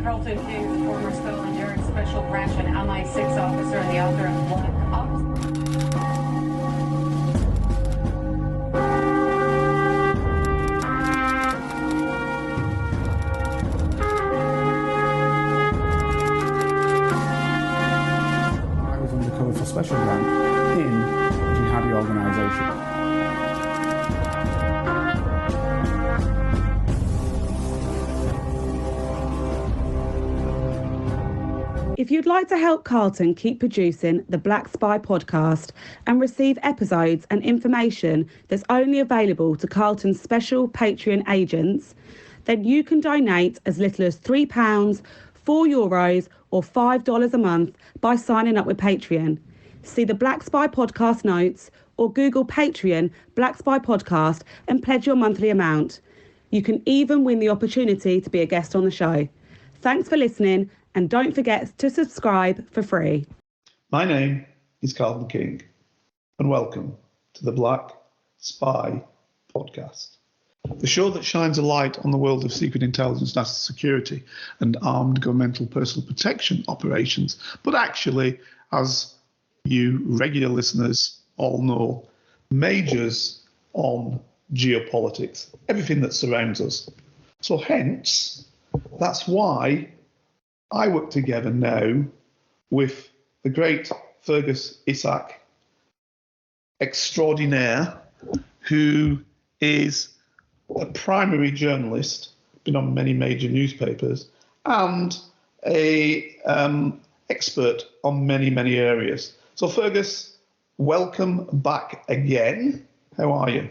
Carlton King, the former Scotland Yard Special Branch and MI6 officer and the author of Black Ops. I was undercover for Special Branch in a jihadi organisation. If you'd like to help Carlton keep producing the Black Spy podcast and receive episodes and information that's only available to Carlton's special Patreon agents, then you can donate as little as £3, €4 or $5 a month by signing up with Patreon. See the Black Spy podcast notes or Google Patreon Black Spy podcast and pledge your monthly amount. You can even win the opportunity to be a guest on the show. Thanks for listening. And don't forget to subscribe for free. My name is Carlton King, and welcome to the Black Spy podcast, the show that shines a light on the world of secret intelligence, national security, and armed governmental personal protection operations. But actually, as you regular listeners all know, majors on geopolitics, everything that surrounds us. So hence, that's why I work together now with the great Firgas Isaac extraordinaire, who is a primary journalist, been on many major newspapers, and a expert on many, many areas. So Fergus, welcome back again. How are you?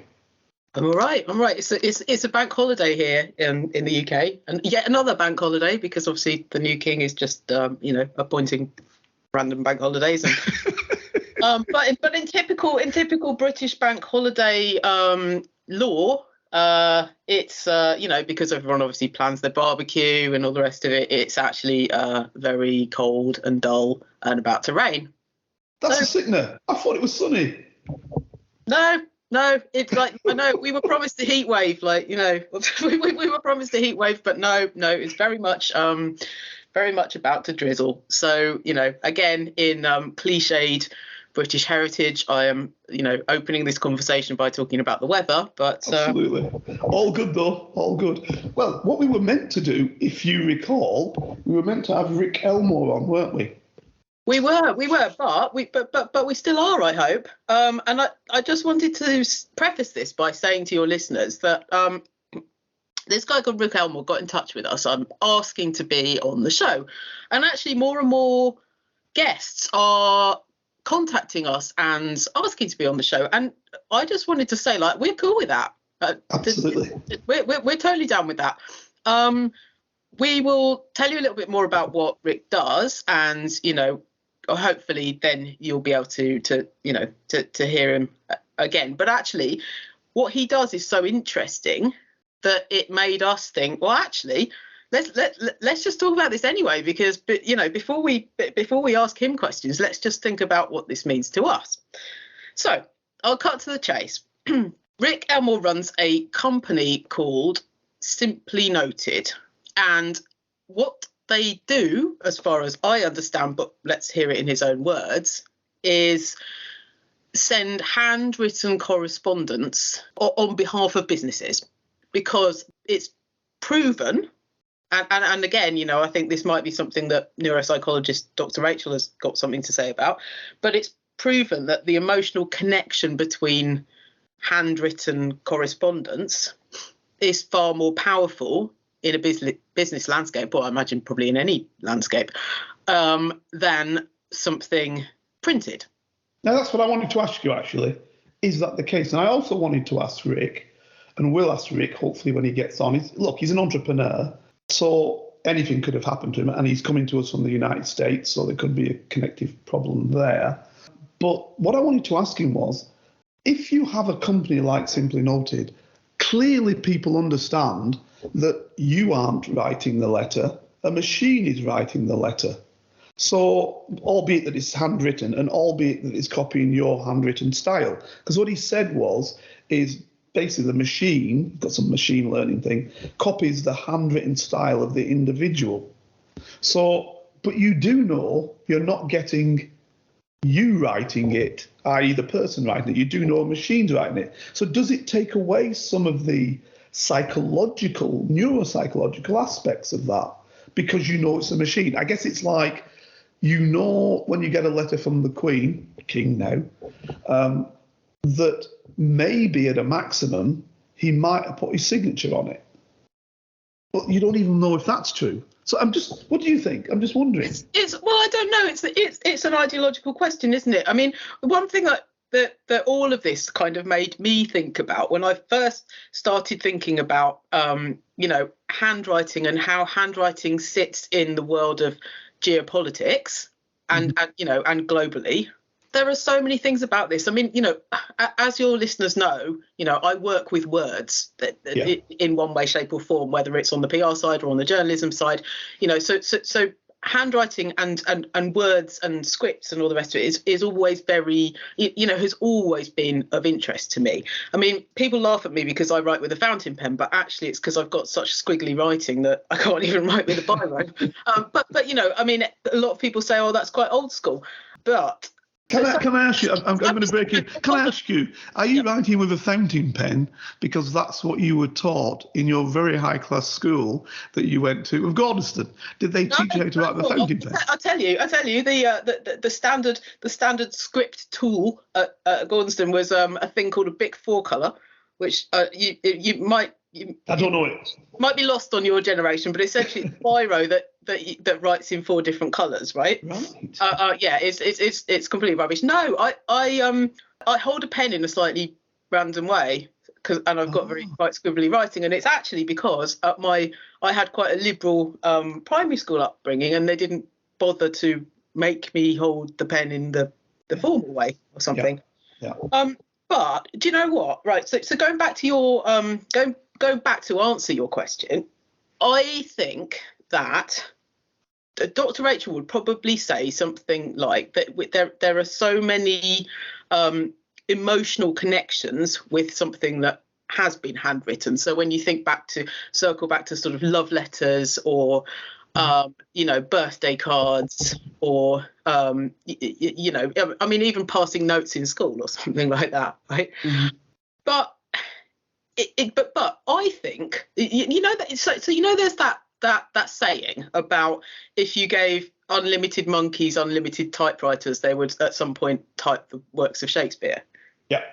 I'm all right. It's a bank holiday here in the UK, and yet another bank holiday because obviously the new king is just appointing random bank holidays. And, but in typical British bank holiday law, it's because everyone obviously plans their barbecue and all the rest of it. It's actually very cold and dull and about to rain. That's a sickener. I thought it was sunny. No, it's like, I know we were promised a heat wave, we were promised a heat wave, but no, it's very much about to drizzle. So, again, in cliched British heritage, I am, opening this conversation by talking about the weather, but absolutely. All good though, all good. Well, what we were meant to do, if you recall, we were meant to have Rick Elmer on, weren't we? We were, but we still are, I hope. And I just wanted to preface this by saying to your listeners that this guy called Rick Elmer got in touch with us. I'm asking to be on the show, and actually more and more guests are contacting us and asking to be on the show. And I just wanted to say, we're cool with that. Absolutely, we're totally down with that. We will tell you a little bit more about what Rick does, and hopefully then you'll be able to hear him again. But actually, what he does is so interesting that it made us think, well, actually, let's just talk about this anyway, because before we ask him questions, let's just think about what this means to us. So I'll cut to the chase. Rick Elmer runs a company called Simply Noted, and what they do, as far as I understand, but let's hear it in his own words, is send handwritten correspondence on behalf of businesses, because it's proven, and again, I think this might be something that neuropsychologist Dr. Rachel has got something to say about, but it's proven that the emotional connection between handwritten correspondence is far more powerful in a business landscape, or I imagine probably in any landscape, than something printed. Now, that's what I wanted to ask you, actually. Is that the case? And I also wanted to ask Rick, and will ask Rick, hopefully, when he gets on. He's an entrepreneur, so anything could have happened to him, and he's coming to us from the United States, so there could be a connective problem there. But what I wanted to ask him was, if you have a company like Simply Noted, clearly people understand that you aren't writing the letter, a machine is writing the letter. So, albeit that it's handwritten and albeit that it's copying your handwritten style. Because what he said is basically the machine, got some machine learning thing, copies the handwritten style of the individual. So, but you do know you're not getting you writing it, i.e. the person writing it. You do know a machine's writing it. So does it take away some of the neuropsychological aspects of that because you know it's a machine? I guess it's like, you know, when you get a letter from the King now, that maybe at a maximum he might have put his signature on it. But you don't even know if that's true. So what do you think? I'm just wondering. Well, I don't know. It's an ideological question, isn't it? I mean, one thing that all of this kind of made me think about when I first started thinking about, handwriting and how handwriting sits in the world of geopolitics and globally. There are so many things about this. I mean, as your listeners know, I work with words in one way, shape or form, whether it's on the PR side or on the journalism side, so handwriting and words and scripts and all the rest of it is always very, has always been of interest to me. I mean, people laugh at me because I write with a fountain pen, but actually it's because I've got such squiggly writing that I can't even write with a biro. But I mean, a lot of people say, oh, that's quite old school. But Can I ask you, I'm going to break in. Can I ask you, are you writing with a fountain pen because that's what you were taught in your very high-class school that you went to with Gordonston? Did they teach you how to write with a fountain pen? I tell you, the standard script tool at Gordonston was a thing called a Bic 4-color, which you might. I don't know it. Might be lost on your generation, but essentially it's biro that writes in 4 different colours, right? Right. Yeah, it's completely rubbish. No, I hold a pen in a slightly random way and I've got very quite scribbly writing, and it's actually because I had quite a liberal primary school upbringing, and they didn't bother to make me hold the pen in the formal way or something. Yeah. But do you know what? Right. So going back to your going back to answer your question, I think that Dr. Rachel would probably say something like that. There are so many emotional connections with something that has been handwritten. So when you circle back to sort of love letters or birthday cards or I mean, even passing notes in school or something like that, right? Mm-hmm. But but I think there's that saying about if you gave unlimited monkeys unlimited typewriters, they would at some point type the works of Shakespeare. Yeah.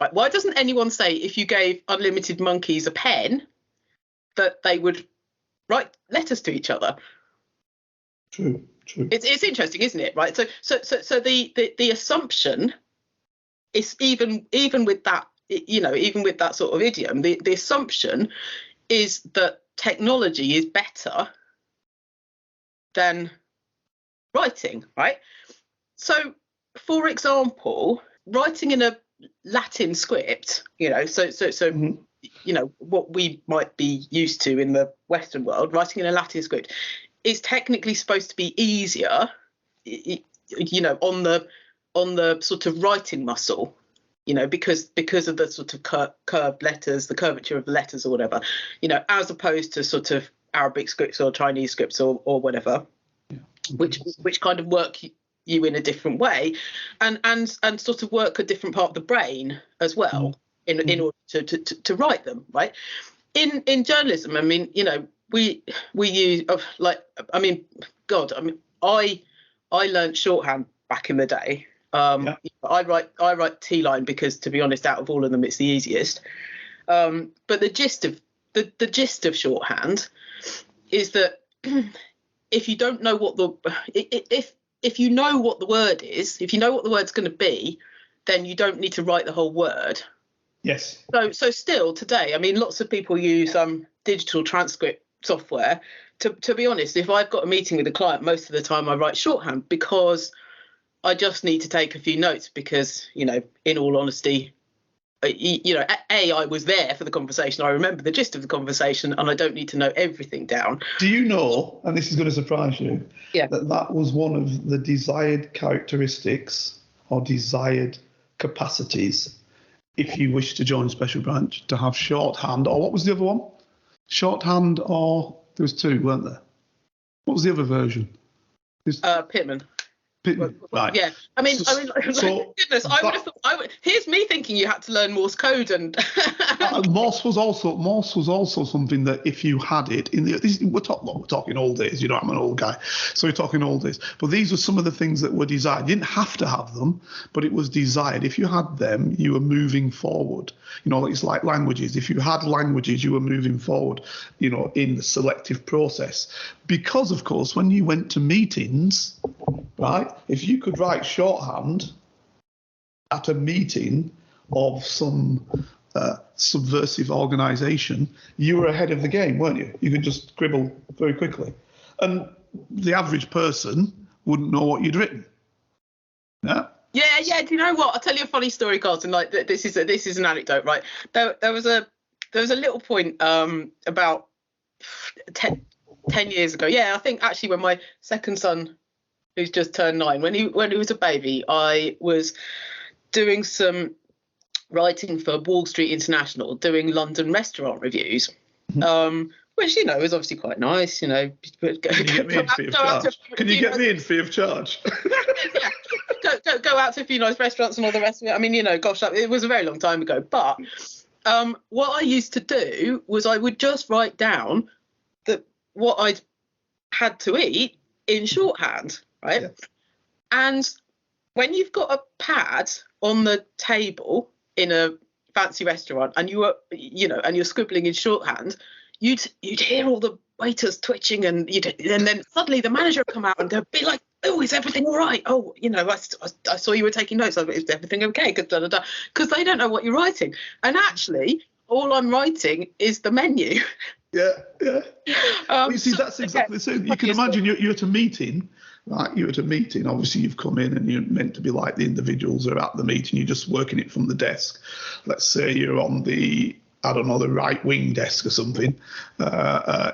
Right. Why doesn't anyone say if you gave unlimited monkeys a pen that they would write letters to each other? True. It's interesting, isn't it? Right. So the assumption is even with that, even with that sort of idiom, the assumption is that technology is better than writing, right? So, for example, writing in a Latin script, mm-hmm. What we might be used to in the Western world, writing in a Latin script is technically supposed to be easier, on the sort of writing muscle, because of the sort of curved letters, the curvature of the letters or whatever, as opposed to sort of Arabic scripts or Chinese scripts or whatever, yeah. which kind of work you in a different way and sort of work a different part of the brain as well in order to write them, right? In journalism, I mean, we use I learned shorthand back in the day. Yeah. I write T-line because, to be honest, out of all of them, it's the easiest. But the gist of shorthand is that if you don't know if you know what the word is, if you know what the word's going to be, then you don't need to write the whole word. Yes. So still today, I mean, lots of people use digital transcript software. To be honest, if I've got a meeting with a client, most of the time I write shorthand because I just need to take a few notes because, in all honesty, I was there for the conversation. I remember the gist of the conversation and I don't need to know everything down. Do you know, and this is going to surprise you, yeah, that was one of the desired characteristics or desired capacities if you wish to join Special Branch, to have shorthand, or what was the other one? Shorthand, or there was 2, weren't there? What was the other version? Pitman. Right. Yeah, I mean, goodness, I would have thought. Here's me thinking you had to learn Morse code, and Morse was also something that if you had it we're talking old days. You know, I'm an old guy, so we're talking old days. But these were some of the things that were desired. You didn't have to have them, but it was desired. If you had them, you were moving forward. You know, it's like languages. If you had languages, you were moving forward. You know, in the selective process, because of course, when you went to meetings, right. If you could write shorthand at a meeting of some subversive organisation, you were ahead of the game, weren't you? You could just scribble very quickly. And the average person wouldn't know what you'd written. Yeah? Yeah. Do you know what? I'll tell you a funny story, Carlton. Like this is an anecdote, right? There was a little point about 10 years ago. Yeah, I think actually when my second son, who's just turned 9, when he was a baby, I was doing some writing for Wall Street International, doing London restaurant reviews, which, you know, is obviously quite nice, you know. Can you get me in free of charge? Can you get me in free of charge? Yeah. Go out to a few nice restaurants and all the rest of it. I mean, you know, gosh, it was a very long time ago. But what I used to do was I would just write down what I'd had to eat in shorthand. Right. Yeah. And when you've got a pad on the table in a fancy restaurant and and you're scribbling in shorthand, you'd hear all the waiters twitching, and then suddenly the manager would come out and go, be like, oh, is everything all right? Oh, you know, I saw you were taking notes. Is everything okay? Because they don't know what you're writing. And actually, all I'm writing is the menu. Yeah. You see, that's exactly the same. You can imagine you're at a meeting. Right, you're at a meeting, obviously you've come in and you're meant to be like the individuals who are at the meeting, you're just working it from the desk. Let's say you're on the right wing desk or something.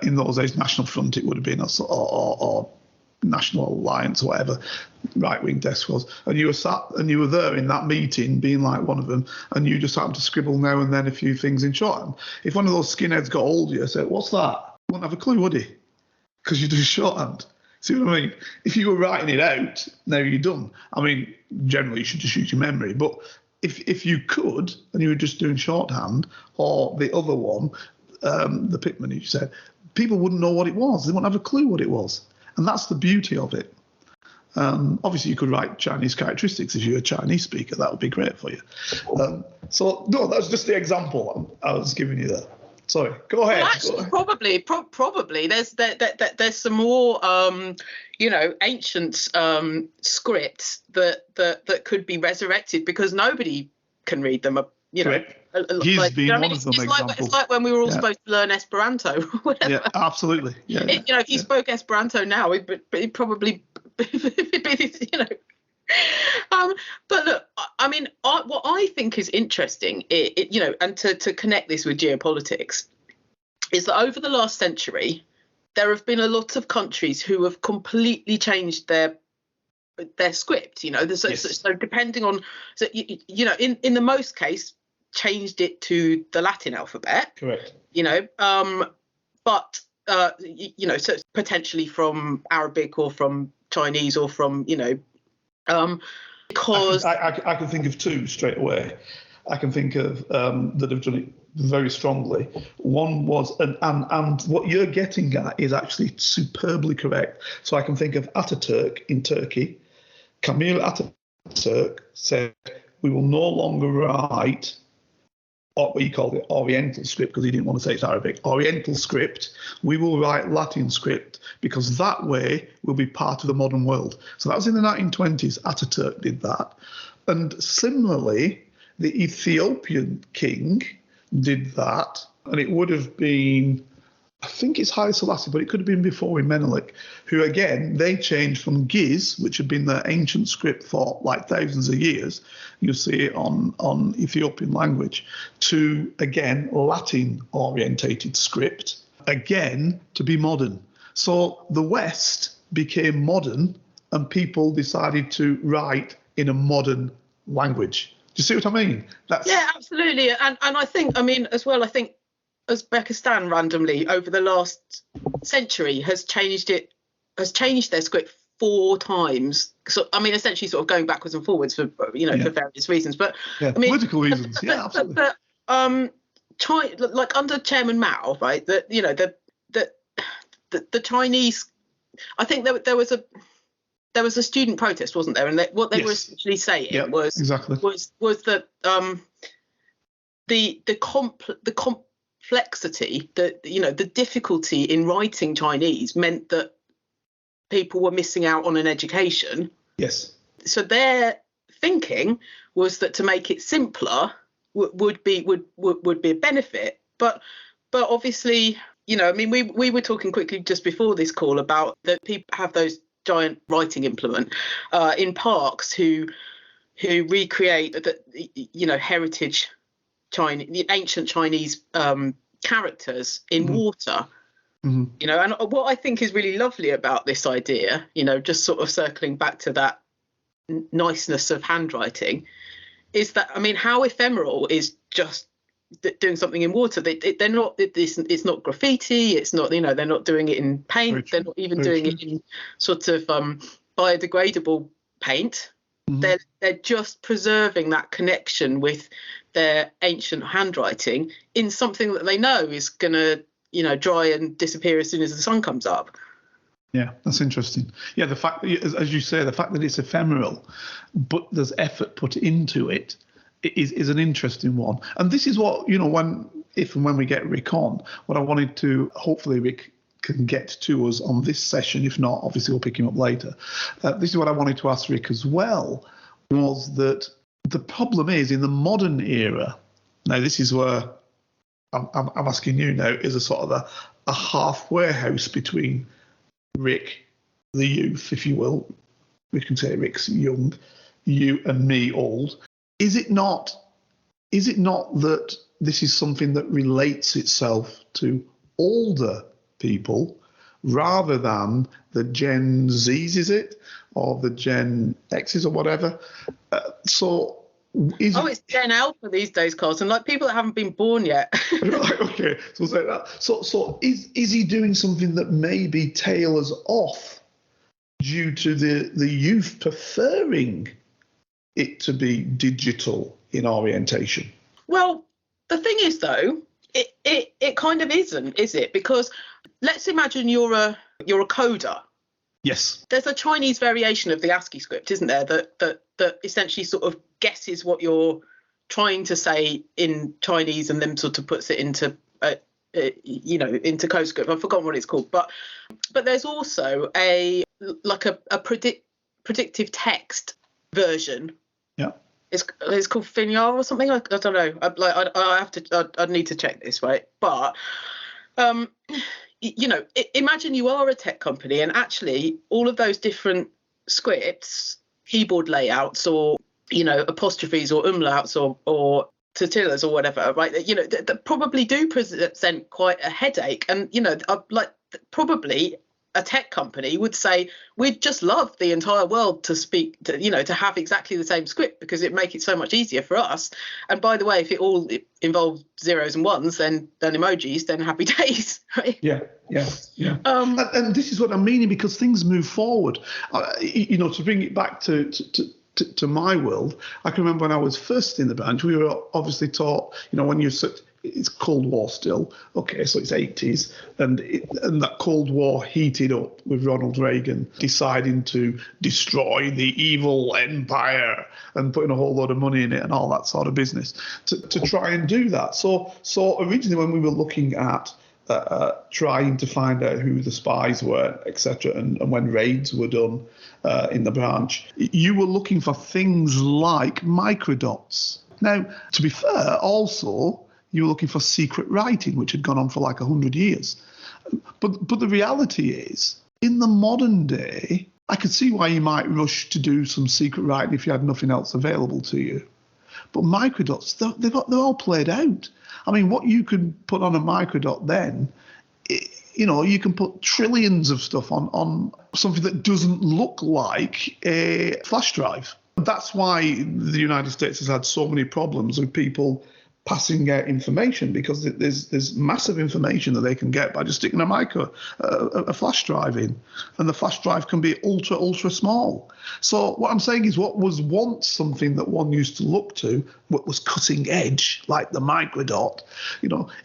In those days, National Front it would have been, or National Alliance, or whatever right wing desk was. And you were sat and you were there in that meeting being like one of them, and you just happened to scribble now and then a few things in shorthand. If one of those skinheads got hold of you and said, what's that? You wouldn't have a clue, would he? Because you do shorthand. See what I mean? If you were writing it out, now you're done. I mean, generally you should just use your memory. But if you could, and you were just doing shorthand, or the other one, the Pitman, you said, people wouldn't know what it was. They wouldn't have a clue what it was. And that's the beauty of it. Obviously, you could write Chinese characteristics if you're a Chinese speaker. That would be great for you. No, that's just the example I was giving you there. Sorry, go ahead. Well, actually, probably there's some more ancient scripts that could be resurrected, because nobody can read them. He's been one of them. It's like when we were all supposed to learn Esperanto. Whatever. Yeah, absolutely. Yeah. If you spoke Esperanto now, it'd probably be. But look, I mean, what I think is interesting, and to connect this with geopolitics, is that over the last century, there have been a lot of countries who have completely changed their script. So depending on, in the most case, changed it to the Latin alphabet. Correct. But so it's potentially from Arabic or from Chinese or from because I can think of two straight away. I can think of that have done it very strongly. One was, and what you're getting at is actually superbly correct. So I can think of Ataturk in Turkey. Kemal Ataturk said, we will no longer write what he called it Oriental script, because he didn't want to say it's Arabic. Oriental script. We will write Latin script, because that way we'll be part of the modern world. So that was in the 1920s. Ataturk did that. And similarly, the Ethiopian king did that. And it would have been, I think it's Haile Selassie, but it could have been before Menelik, who again, they changed from Giz, which had been their ancient script for like thousands of years, you see it on Ethiopian language, to again, Latin orientated script, again, to be modern. So the West became modern and people decided to write in a modern language. Do you see what I mean? Yeah, absolutely. And I think, Uzbekistan randomly over the last century has changed it has changed their script 4 times. So I mean, essentially, sort of going backwards and forwards for for various reasons. But I mean, political reasons. Yeah, absolutely. Like under Chairman Mao, right? That the Chinese, I think there was a student protest, wasn't there? And what they were essentially saying was that the complexity, the difficulty in writing Chinese meant that people were missing out on an education. Yes. So their thinking was that to make it simpler would be a benefit. But obviously, I mean, we were talking quickly just before this call about that people have those giant writing implement in parks who recreate the heritage Chinese, the ancient Chinese characters in water. Mm-hmm. And what I think is really lovely about this idea, just sort of circling back to that niceness of handwriting, is that, I mean, how ephemeral is just doing something in water? They're not. It's not graffiti. It's not. They're not doing it in paint. They're not even doing it in sort of biodegradable paint. Mm-hmm. They're just preserving that connection with their ancient handwriting in something that they know is going to dry and disappear as soon as the sun comes up. Yeah, that's interesting. Yeah, the fact, as you say, the fact that it's ephemeral, but there's effort put into it, is an interesting one. And this is what, if and when we get Rick on, what I wanted to, hopefully Rick can get to us on this session. If not, obviously we'll pick him up later. This is what I wanted to ask Rick as well, was that the problem is in the modern era, now this is where I'm asking you now, is a sort of a halfway house between Rick, the youth, if you will. We can say Rick's young, you and me old. Is it not that this is something that relates itself to older people rather than the Gen Zs, is it? Or the Gen Xs or whatever? It's Gen Alpha these days, Carlton. Like people that haven't been born yet. Right, okay. So say that. So is he doing something that maybe tailors off due to the youth preferring it to be digital in orientation? Well, the thing is though, it kind of isn't, is it? Because let's imagine you're a coder. Yes. There's a Chinese variation of the ASCII script, isn't there? That essentially sort of guesses what you're trying to say in Chinese and then sort of puts it into into code script. I've forgotten what it's called, but there's also a predictive text version. Yeah. It's called Finyar or something. I don't know. I'd need to check this, right? But imagine you are a tech company and actually all of those different scripts, keyboard layouts or apostrophes or umlauts or tortillas or whatever, right, that probably do present quite a headache. And probably a tech company would say we'd just love the entire world to speak to have exactly the same script because it'd make it so much easier for us. And by the way, if it all involved zeros and ones, then emojis, then happy days, right? Yeah. And this is what I'm meaning, because things move forward. To bring it back to my world, I can remember when I was first in the branch, we were obviously taught, when it's Cold War still, okay, so it's 80s, and that Cold War heated up with Ronald Reagan deciding to destroy the evil empire and putting a whole load of money in it and all that sort of business to try and do that. So originally when we were looking at trying to find out who the spies were, etc., and when raids were done in the branch, you were looking for things like microdots. Now, to be fair, also, you were looking for secret writing, which had gone on for like 100 years. But the reality is, in the modern day, I could see why you might rush to do some secret writing if you had nothing else available to you. But microdots, they're all played out. I mean, what you can put on a microdot then, you can put trillions of stuff on something that doesn't look like a flash drive. That's why the United States has had so many problems with people passing out information, because there's massive information that they can get by just sticking a flash drive in, and the flash drive can be ultra small. So what I'm saying is, what was once something that one used to look to, what was cutting edge, like the microdot,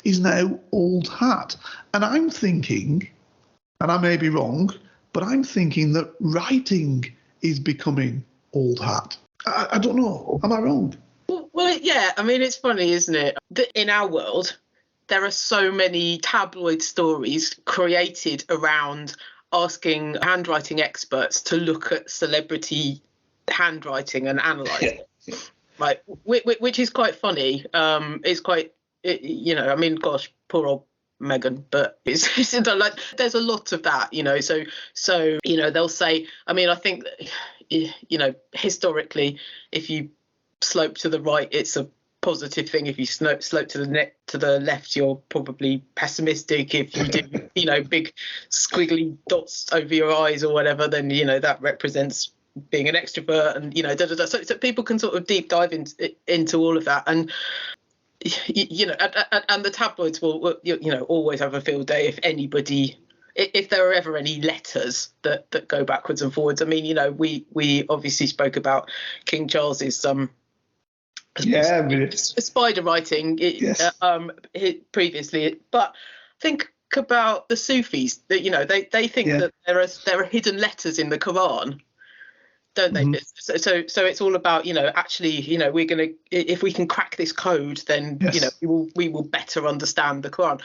is now old hat. And I'm thinking, and I may be wrong, but I'm thinking that writing is becoming old hat. I don't know. Am I wrong? Well, yeah. I mean, it's funny, isn't it? That in our world, there are so many tabloid stories created around asking handwriting experts to look at celebrity handwriting and analyse it. Right, which is quite funny. It's quite, I mean, gosh, poor old Meghan, but it's like there's a lot of that, So they'll say. I mean, I think that, historically, if you slope to the right, it's a positive thing. If you slope to the left, you're probably pessimistic. If you do, big squiggly dots over your eyes or whatever, then that represents being an extrovert, and So people can sort of deep dive into all of that, and and the tabloids will always have a field day if there are ever any letters that go backwards and forwards. I mean, we obviously spoke about King Charles's spider writing previously, but think about the Sufis, that they think that there are hidden letters in the Quran, don't they? Mm-hmm. So it's all about actually we're gonna, if we can crack this code, then we will better understand the Quran.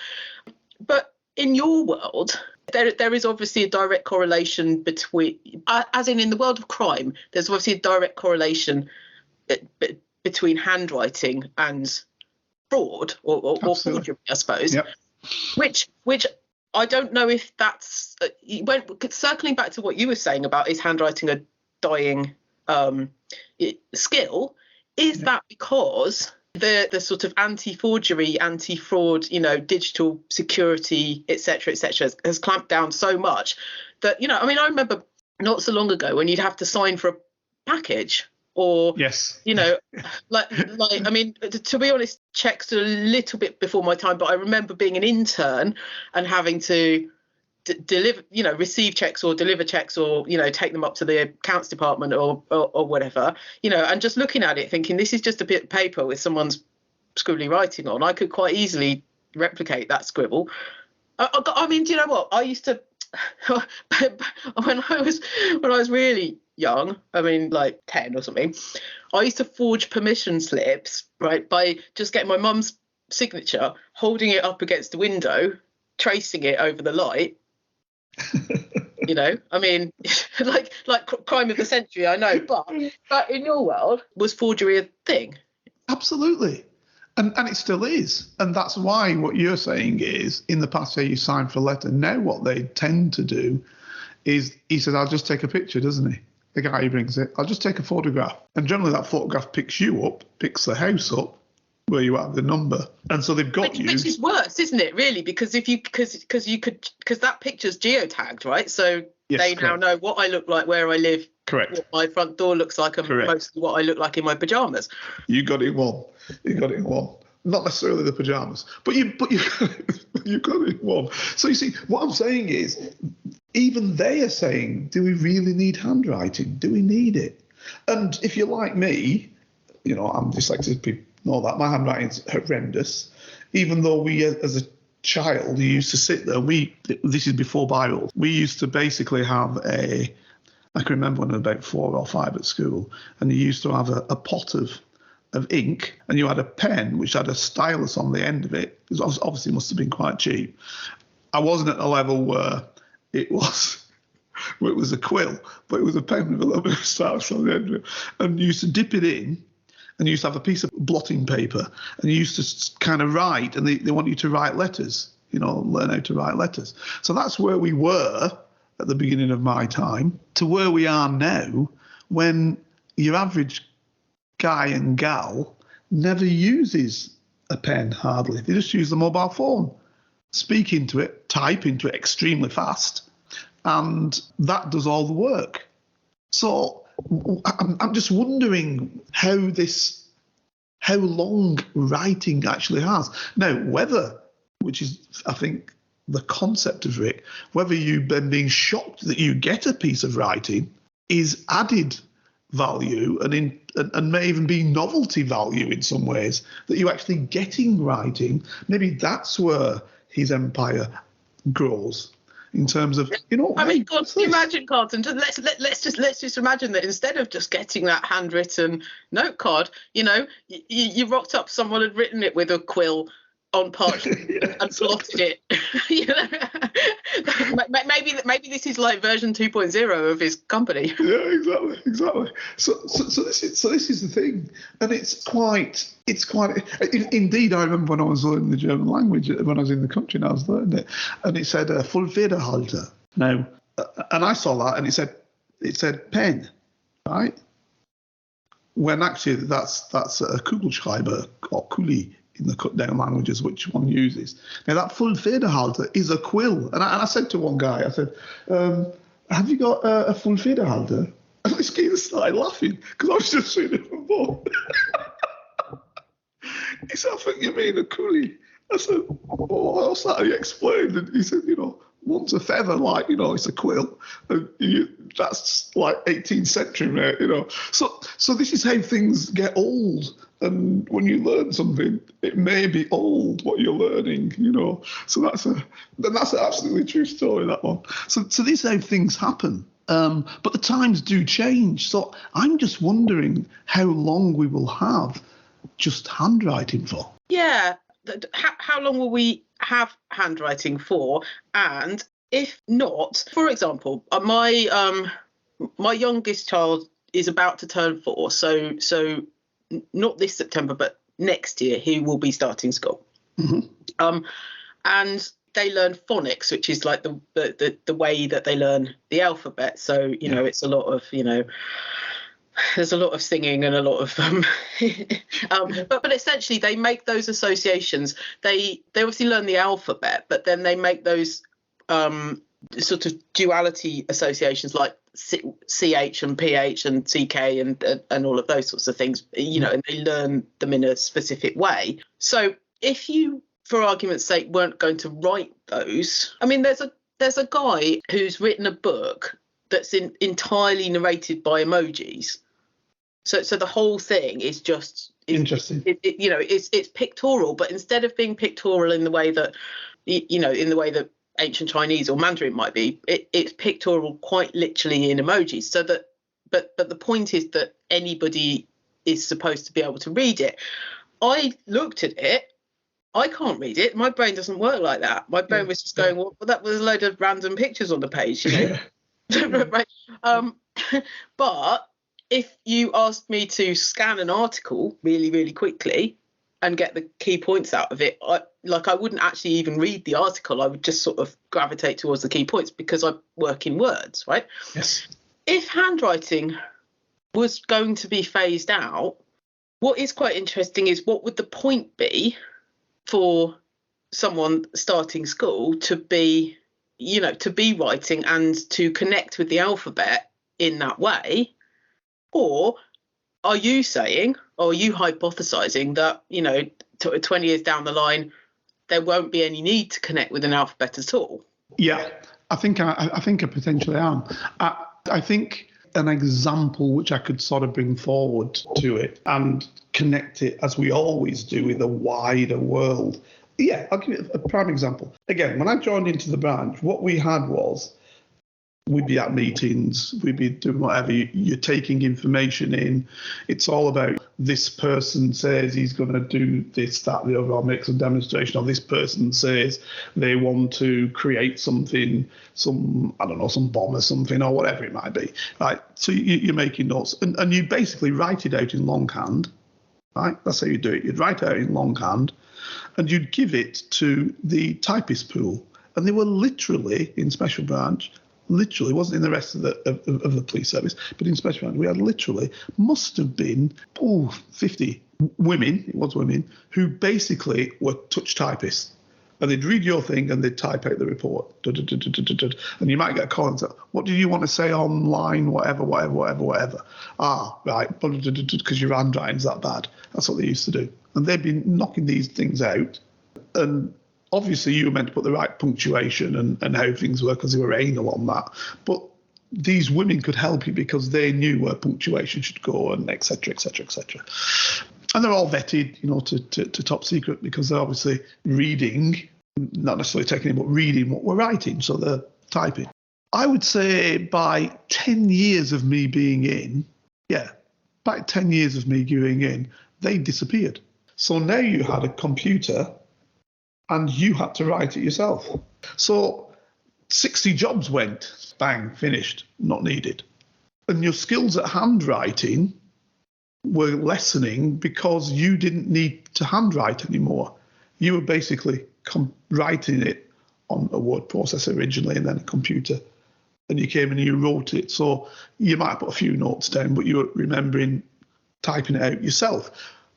But in your world, there is obviously a direct correlation between, as in the world of crime, there's obviously a direct correlation between handwriting and fraud or forgery, I suppose. Yep. Which I don't know if that's circling back to what you were saying about, is handwriting a dying skill? Is that because the sort of anti-forgery, anti-fraud, digital security, etc., has clamped down so much that I mean, I remember not so long ago when you'd have to sign for a package, or like I mean, to be honest, checks are a little bit before my time, but I remember being an intern and having to deliver, receive checks or deliver checks, or take them up to the accounts department or whatever, and just looking at it thinking, this is just a bit of paper with someone's scribbly writing on. I could quite easily replicate that scribble. I mean, do you know what? I used to when I was really young, I mean like 10 or something, I used to forge permission slips, right, by just getting my mum's signature, holding it up against the window, tracing it over the light. I mean, like crime of the century, I know, but in your world, was forgery a thing? Absolutely. And it still is. And that's why what you're saying is, in the past, say you sign for a letter, now what they tend to do is, he says, I'll just take a picture, doesn't he? The guy who brings it, I'll just take a photograph. And generally that photograph picks you up, picks the house up where you have the number. And so they've got you. Which is worse, isn't it, really? Because because that picture's geotagged, right? So they now know what I look like, where I live. Correct. What my front door looks like, and mostly what I look like in my pajamas. You got it one. Not necessarily the pajamas, but you got it one. So you see, what I'm saying is, even they are saying, do we really need handwriting? Do we need it? And if you're like me, I'm dyslexic, people know that my handwriting's horrendous. Even though we, as a child, you used to sit there. This is before Bible. We used to basically have I can remember when I was about 4 or 5 at school, and you used to have a pot of ink, and you had a pen which had a stylus on the end of it. It obviously must have been quite cheap. I wasn't at a level where it was a quill, but it was a pen with a little bit of stylus on the end of it. And you used to dip it in, and you used to have a piece of blotting paper, and you used to kind of write, and they want you to write letters, learn how to write letters. So that's where we were at the beginning of my time, to where we are now, when your average guy and gal never uses a pen, hardly. They just use the mobile phone, speak into it, type into it extremely fast, and that does all the work. So I'm just wondering how this how long writing actually has. Now, whether, which is, I think, the concept of Rick, whether you've been being shocked that you get a piece of writing is added value and may even be novelty value in some ways, that you're actually getting writing. Maybe that's where his empire grows. In terms of, I mean, God, imagine, Carlton. Let's just imagine that instead of just getting that handwritten note card, you rocked up, someone had written it with a quill on parchment and blotted it. Maybe this is like version 2.0 of his company. Yeah, exactly. So this is the thing, and it's quite. Indeed, I remember when I was learning the German language, when I was in the country and I was learning it, and it said Vollfederhalter. Now, and I saw that, and it said pen, right? When actually that's a Kugelschreiber or Kuli in the cut down languages, which one uses. Now that Vollfederhalter is a quill, and I said to one guy, I said, "Have you got a Vollfederhalter?" And this guy started laughing because I was just reading a book. He said, "I think you mean a coolie." I said, "Oh, what's that?" He explained, and he said, one's a feather, like, it's a quill. And that's like 18th century, mate, So this is how things get old. And when you learn something, it may be old what you're learning, So that's an absolutely true story, that one. So this is how things happen. But the times do change. So I'm just wondering how long we will have just handwriting for. Yeah. How long will we have handwriting for? And if not, for example, my youngest child is about to turn 4, so not this September, but next year he will be starting school. Mm-hmm. And they learn phonics, which is like the way that they learn the alphabet. So it's a lot of there's a lot of singing and a lot of but essentially they make those associations. They obviously learn the alphabet, but then they make those sort of duality associations like CH and PH and CK and all of those sorts of things, and they learn them in a specific way. So if you, for argument's sake, weren't going to write those, I mean, there's a guy who's written a book that's entirely narrated by emojis. So the whole thing is just interesting. It's pictorial, but instead of being pictorial in the way that in the way that ancient Chinese or Mandarin might be, it's pictorial quite literally in emojis. So that, but the point is that anybody is supposed to be able to read it. I looked at it. I can't read it. My brain doesn't work like that. My brain was just going, well, that was a load of random pictures on the page, right? But if you asked me to scan an article really, really quickly and get the key points out of it, I wouldn't actually even read the article. I would just sort of gravitate towards the key points because I work in words, right? Yes. If handwriting was going to be phased out, what is quite interesting is what would the point be for someone starting school to be writing and to connect with the alphabet in that way? Or are you saying, or are you hypothesizing that, 20 years down the line, there won't be any need to connect with an alphabet at all? Yeah, I think I potentially am. I think an example which I could sort of bring forward to it and connect it, as we always do, with a wider world. Yeah, I'll give you a prime example. Again, when I joined into the branch, what we had was, we'd be at meetings, we'd be doing whatever, you're taking information in. It's all about this person says he's going to do this, that, the other, I'll make some demonstration, or this person says they want to create something, some bomb or something, or whatever it might be. Right? So you're making notes, and you basically write it out in longhand. Right? That's how you do it. You'd write it out in longhand, and you'd give it to the typist pool. And they were literally, in Special Branch, literally, wasn't in the rest of the police service, but in Special Branch, we had literally, must have been, 50 women, it was women, who basically were touch typists. And they'd read your thing and they'd type out the report. And you might get a call and say, what do you want to say online, whatever. Ah, right, because your handwriting's that bad. That's what they used to do. And they'd be knocking these things out. And obviously you were meant to put the right punctuation and how things were because they were anal on that. But these women could help you because they knew where punctuation should go and et cetera, et cetera, et cetera. And they're all vetted, to top secret because they're obviously reading, not necessarily taking it, but reading what we're writing. So they're typing. I would say by 10 years of me being in, they disappeared. So now you had a computer and you had to write it yourself. So 60 jobs went, bang, finished, not needed. And your skills at handwriting were lessening because you didn't need to handwrite anymore. You were basically writing it on a word processor originally and then a computer. And you came and you wrote it. So you might put a few notes down, but you were remembering typing it out yourself.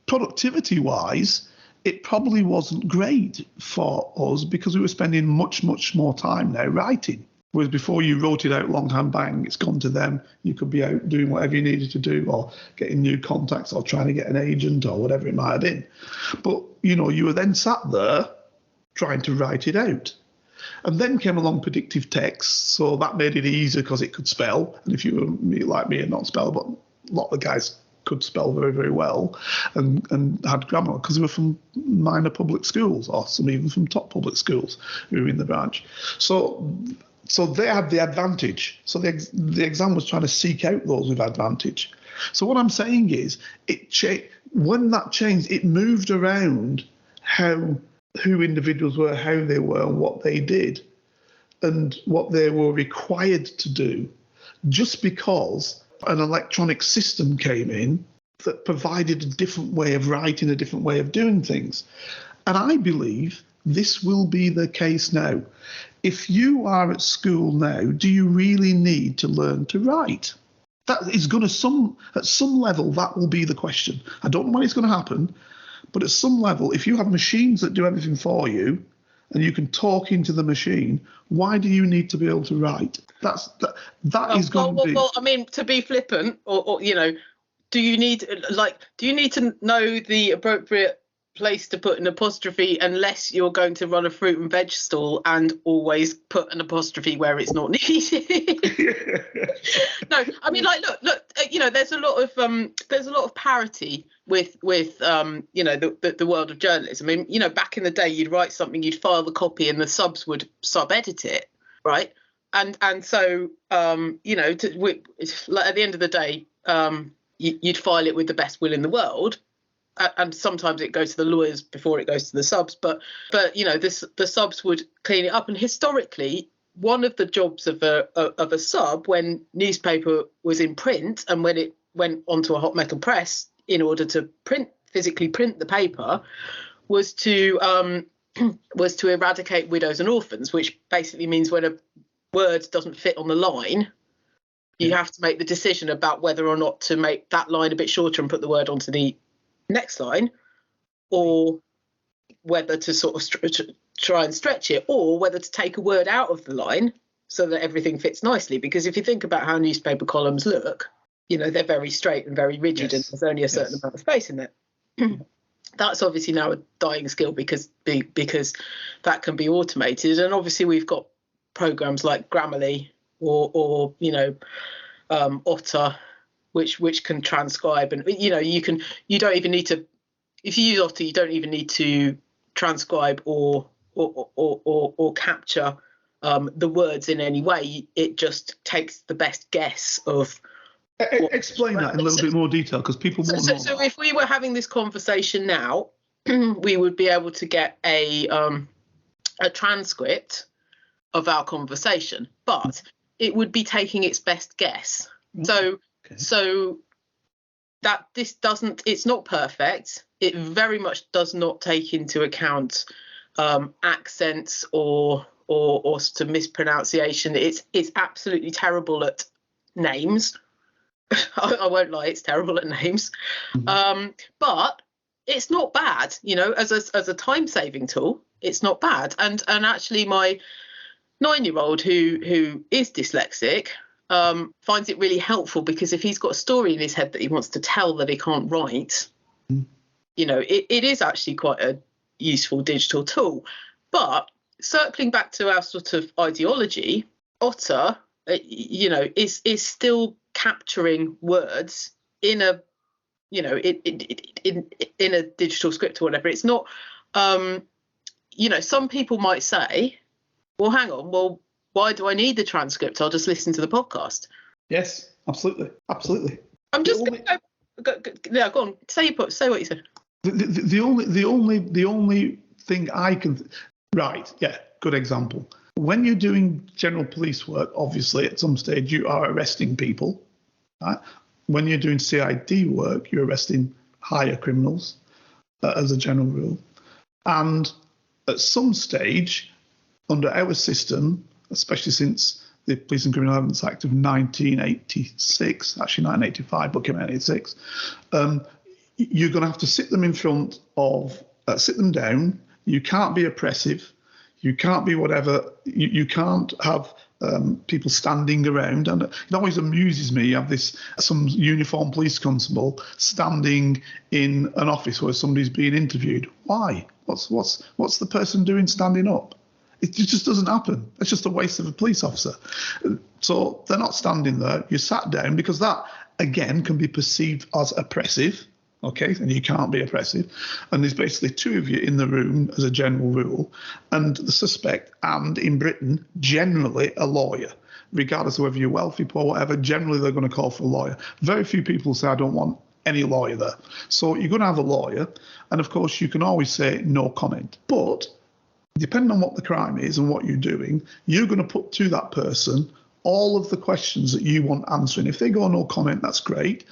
Productivity-wise, it probably wasn't great for us because we were spending much, much more time now writing. Whereas before you wrote it out longhand, bang, it's gone to them. You could be out doing whatever you needed to do or getting new contacts or trying to get an agent or whatever it might have been. But, you were then sat there trying to write it out. And then came along predictive text, so that made it easier because it could spell. And if you were like me and not spell, but a lot of the guys could spell very, very well and had grammar because they were from minor public schools or some even from top public schools who were in the branch. So they had the advantage. So the exam was trying to seek out those with advantage. So what I'm saying is, when that changed, it moved around who individuals were, how they were, and what they did, and what they were required to do, just because an electronic system came in that provided a different way of writing, a different way of doing things. And I believe this will be the case now. If you are at school now, do you really need to learn to write? That is going to at some level, that will be the question. I don't know when it's going to happen, but at some level, if you have machines that do everything for you and you can talk into the machine, why do you need to be able to write? That is going to be. Well, I mean, to be flippant, or do you need to know the appropriate place to put an apostrophe unless you're going to run a fruit and veg stall and always put an apostrophe where it's not needed? No, I mean, like, look, there's a lot of parity with the world of journalism. I mean, back in the day, you'd write something, you'd file the copy, and the subs would sub-edit it, right? And so at the end of the day, you'd file it with the best will in the world. And sometimes it goes to the lawyers before it goes to the subs, but the subs would clean it up. And historically, one of the jobs of a sub when newspaper was in print and when it went onto a hot metal press in order to physically print the paper was to eradicate widows and orphans, which basically means when a word doesn't fit on the line, you have to make the decision about whether or not to make that line a bit shorter and put the word onto the next line, or whether to sort of try and stretch it, or whether to take a word out of the line so that everything fits nicely. Because if you think about how newspaper columns look, they're very straight and very rigid, and there's only a certain amount of space in there. That's obviously now a dying skill because that can be automated. And obviously we've got programs like Grammarly or Otter, which can transcribe, and you don't even need to, if you use Otter, you don't even need to transcribe or capture the words in any way. It just takes the best guess of. Explain that in a little bit more detail, because people won't know. So if we were having this conversation now, we would be able to get a transcript of our conversation, but it would be taking its best guess. So that it's not perfect. It very much does not take into account accents or to mispronunciation. It's absolutely terrible at names. I won't lie, it's terrible at names. Mm-hmm. But it's not bad, as a time-saving tool. it's not bad. And actually, my 9-year-old who is dyslexic finds it really helpful, because if he's got a story in his head that he wants to tell that he can't write, you know, it is actually quite a useful digital tool. But circling back to our sort of ideology, Otter, you know, is still capturing words in a, you know, in a digital script or whatever. It's not, you know, some people might say, well, hang on, well, why do I need the transcript? I'll just listen to the podcast. Yes, absolutely. I'm just going to go on. Say what you said. The only thing I can, right? Yeah, good example. When you're doing general police work, obviously at some stage you are arresting people. Right? When you're doing CID work, you're arresting higher criminals, as a general rule. And at some stage, under our system, especially since the Police and Criminal Evidence Act of 1986, actually 1985, but came out in 86, you're going to have to sit them in front of, sit them down. You can't be oppressive. You can't be whatever. You can't have people standing around. And it always amuses me. You have some uniformed police constable standing in an office where somebody's being interviewed. Why? What's the person doing standing up? It just doesn't happen. It's just a waste of a police officer. So they're not standing there. You sat down, because that, again, can be perceived as oppressive. Okay, and you can't be oppressive. And there's basically two of you in the room as a general rule, and the suspect, and in Britain, generally a lawyer. Regardless of whether you're wealthy, poor, whatever, generally they're going to call for a lawyer. Very few people say, I don't want any lawyer there. So you're going to have a lawyer, and of course you can always say no comment. But depending on what the crime is and what you're doing, you're going to put to that person all of the questions that you want answering. If they go no comment, that's great.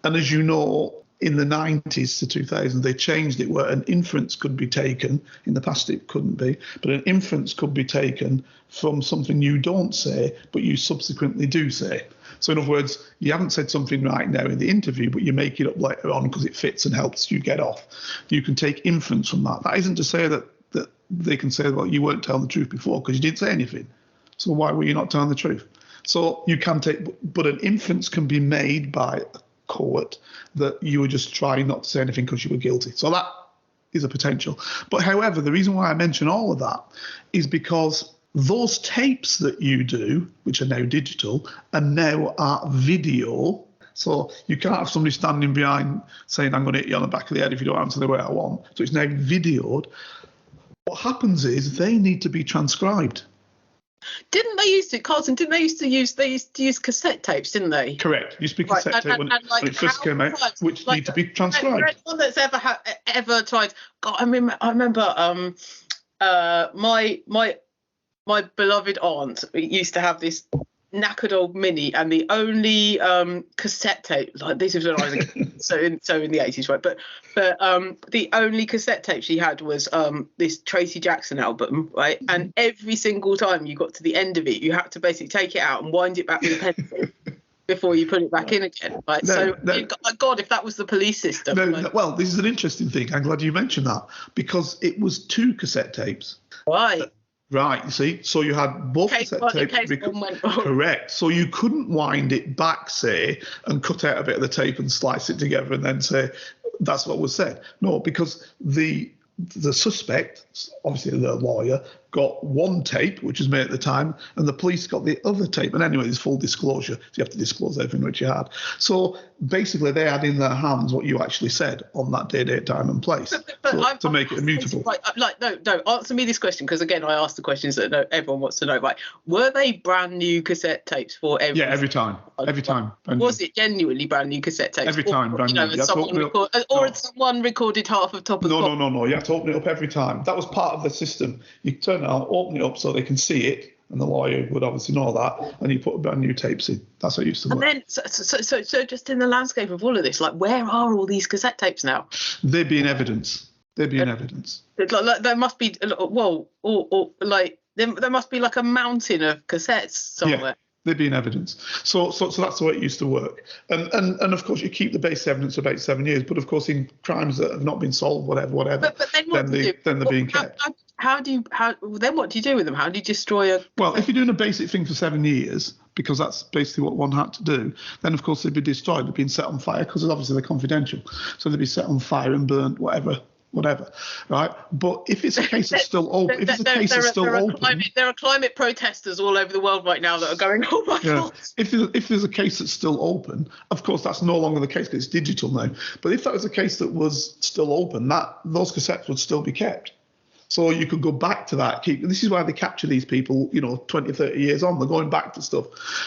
And as you know, in the 90s to 2000, they changed it where an inference could be taken. In the past, it couldn't be, but an inference could be taken from something you don't say, but you subsequently do say. So in other words, you haven't said something right now in the interview, but you make it up later on because it fits and helps you get off. You can take inference from that. That isn't to say that they can say, well, you weren't telling the truth before because you didn't say anything. So why were you not telling the truth? So you can take, but an inference can be made by a court that you were just trying not to say anything because you were guilty. So that is a potential. But however, the reason why I mention all of that is because those tapes that you do, which are now digital, and now are video. So you can't have somebody standing behind saying, I'm going to hit you on the back of the head if you don't answer the way I want. So it's now videoed. What happens is they need to be transcribed. Didn't they used to use cassette tapes, didn't they? Correct. You speak cassette tape when it first came out, which need to be transcribed. Anyone that's ever tried. God, I remember my beloved aunt used to have this knackered old Mini, and the only cassette tape, like this was when I was a kid, so in the 80s, right? But the only cassette tape she had was this Tracy Jackson album, right? And every single time you got to the end of it, you had to basically take it out and wind it back with a pencil before you put it back in again, right? God, if that was the police system. Well, this is an interesting thing. I'm glad you mentioned that, because it was 2 cassette tapes. Right. Right, you see, so you had both cassette tapes. Correct. So you couldn't wind it back, say, and cut out a bit of the tape and slice it together and then say that's what was said. No, because the suspect, obviously the lawyer, got one tape, which was made at the time, and the police got the other tape. And anyway, there's full disclosure, so you have to disclose everything which you had. So basically, they had in their hands what you actually said on that day, date, time, and place, to make it immutable. Right, no, answer me this question, because again, I asked the questions that everyone wants to know. Right, were they brand new cassette tapes for every? Yeah, every time. Was it genuinely brand new cassette tapes? Every time, brand new. Had someone recorded half of top of the box? No. You have to open it up every time. That was part of the system. You turn it on, open it up so they can see it, and the lawyer would obviously know that, and you put brand new tapes in. That's how it used to work. And then, so just in the landscape of all of this, like, where are all these cassette tapes now? They'd be in evidence. Like, there must be, there must be like a mountain of cassettes somewhere. They'd be in evidence. So that's the way it used to work. And of course, you keep the base evidence for about 7 years. But of course, in crimes that have not been solved, whatever, But then what do you do? then they're being kept. Then what do you do with them? How do you destroy a? Well, if you're doing a basic thing for 7 years, because that's basically what one had to do, then of course they'd be destroyed. They'd been set on fire because obviously they're confidential. So they'd be set on fire and burnt, whatever, right? But if it's a case that's still open, there are climate protesters all over the world right now that are going, oh my God. If there's a case that's still open, of course that's no longer the case because it's digital now. But if that was a case that was still open, those cassettes would still be kept. So you could go back to that. This is why they capture these people, 20, 30 years on. They're going back to stuff.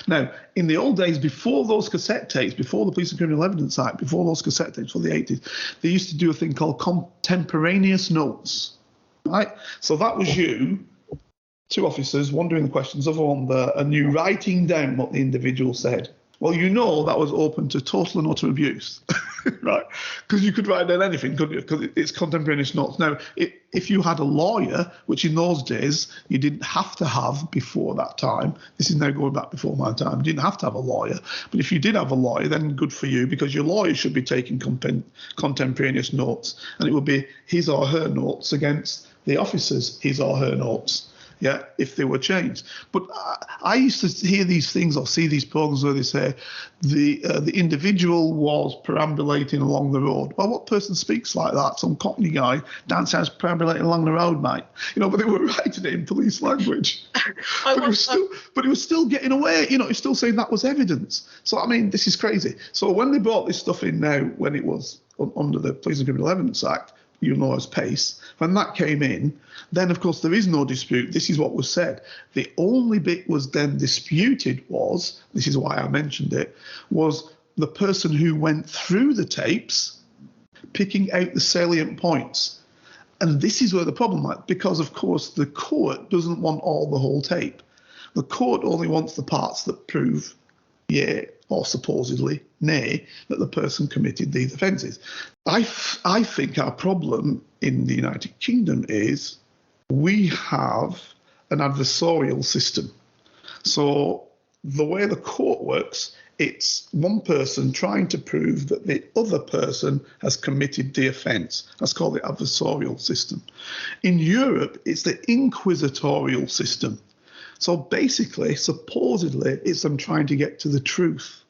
Now, in the old days, before those cassette tapes, before the Police and Criminal Evidence Act, before those cassette tapes, for the 80s, they used to do a thing called contemporaneous notes, right? So that was you, two officers, one doing the questions, other one there, and you writing down what the individual said. Well, that was open to total and utter abuse, right? Because you could write down anything, couldn't you? Because it's contemporaneous notes. Now, if you had a lawyer, which in those days you didn't have to have before that time, this is now going back before my time, you didn't have to have a lawyer. But if you did have a lawyer, then good for you, because your lawyer should be taking contemporaneous notes, and it would be his or her notes against the officer's his or her notes. Yeah, if they were changed. But I used to hear these things or see these programs where they say the individual was perambulating along the road. Well, what person speaks like that? Some Cockney guy downstairs perambulating along the road, mate. But they were writing it in police language. But it was still getting away. It's still saying that was evidence. So, I mean, this is crazy. So when they brought this stuff in now, when it was under the Police and Criminal Evidence Act, as PACE, when that came in, then of course there is no dispute. This is what was said. The only bit was then disputed was, this is why I mentioned it, was the person who went through the tapes picking out the salient points. And this is where the problem lies, because of course the court doesn't want the whole tape. The court only wants the parts that prove, or supposedly, nay, that the person committed these offences. I think our problem in the United Kingdom is we have an adversarial system. So the way the court works, it's one person trying to prove that the other person has committed the offence. That's called the adversarial system. In Europe, it's the inquisitorial system. So basically, supposedly, it's them trying to get to the truth.